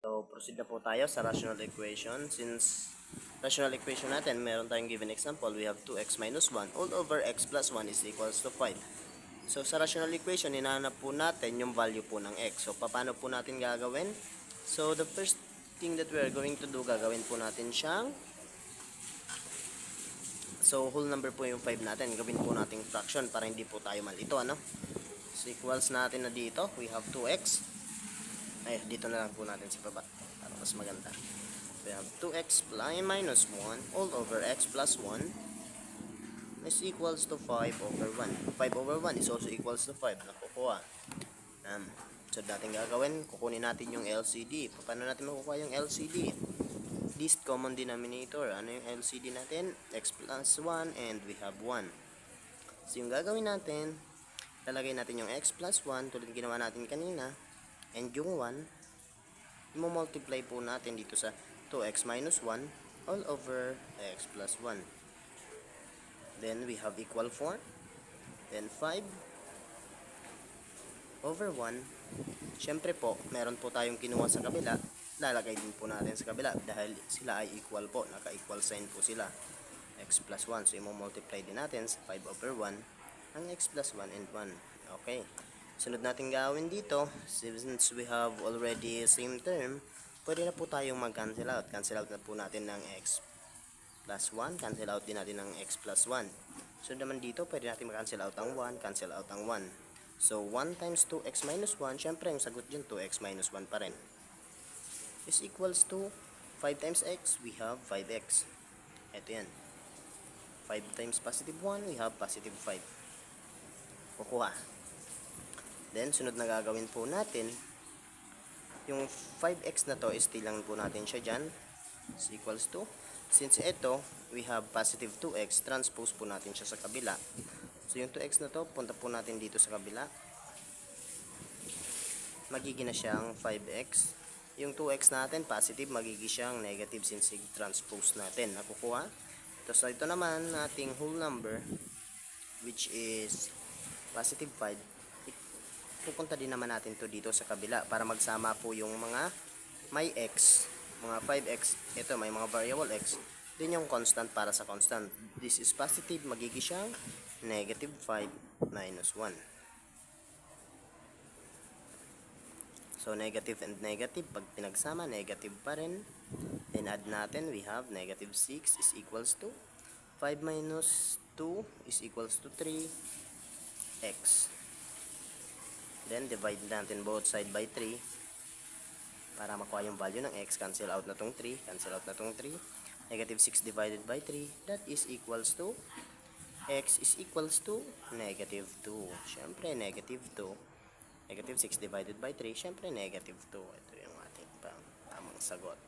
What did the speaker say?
So, proceed na po tayo sa rational equation. Since rational equation natin, meron tayong given example. We have 2x minus 1 all over x plus 1 is equals to 5. So, sa rational equation, hinahanap po natin yung value po ng x. So, paano po natin gagawin? So, the first thing that we are going to do, gagawin po natin siyang whole number po yung 5 natin. Gawin po nating fraction para hindi po tayo malito, ano? So, equals natin na dito. We have 2x. Ay, dito na lang po natin sa baba para mas maganda. We have 2x minus 1 all over x plus 1 is equals to 5 over 1. 5 over 1 is also equals to 5. Nakukuha. So, dating gagawin, kukunin natin yung LCD. Paano natin makukuha yung LCD? Least common denominator. Ano yung LCD natin? X plus 1 and we have 1. So, yung gagawin natin, lalagay natin yung x plus 1 tulad ginawa natin kanina. And yung 1, i-multiply po natin dito sa 2x minus 1 all over x plus 1. Then, we have equal 4. Then, 5 over 1. Siyempre po, meron po tayong kinuha sa kabila. Lalagay din po natin sa kabila dahil sila ay equal po. Naka-equal sign po sila. X plus 1. So, i-multiply din natin sa 5 over 1 ang x plus 1 and 1. Okay. Sunod natin gawin dito, since we have already same term, pwede na po tayong mag-cancel out. Cancel out na po natin ng x plus 1, cancel out din natin ng x plus 1. So naman dito, pwede natin mag-cancel out ang 1, cancel out ang 1. So 1 times 2x minus 1, syempre yung sagot dyan 2x minus 1 pa rin. Is equals to 5 times x, we have 5x. Ito yan. 5 times positive 1, we have positive 5. Kukuha. Then, sunod na gagawin po natin, yung 5x na to, still lang po natin siya dyan. Is equals to, since ito, we have positive 2x, transpose po natin siya sa kabila. So, yung 2x na to, punta po natin dito sa kabila. Magiging na siyang 5x. Yung 2x natin, positive, magiging siyang negative since transpose natin. Nakukuha. So, ito naman, ating whole number, which is positive 5. Pupunta din naman natin to dito sa kabila para magsama po yung mga may x, mga 5x, ito may mga variable x, din yung constant para sa constant. This is positive, magiging siyang negative 5 minus 1. So, negative and negative, pag pinagsama, negative pa rin. Then, add natin, we have negative 6 is equals to 5 minus 2 is equals to 3x. Then, divide natin both side by 3 para makuha yung value ng x. Cancel out na tong 3. Cancel out na tong 3. Negative 6 divided by 3. That is equals to x is equals to negative 2. Siyempre, negative 2. Negative 6 divided by 3. Siyempre, negative 2. Ito yung ating tamang sagot.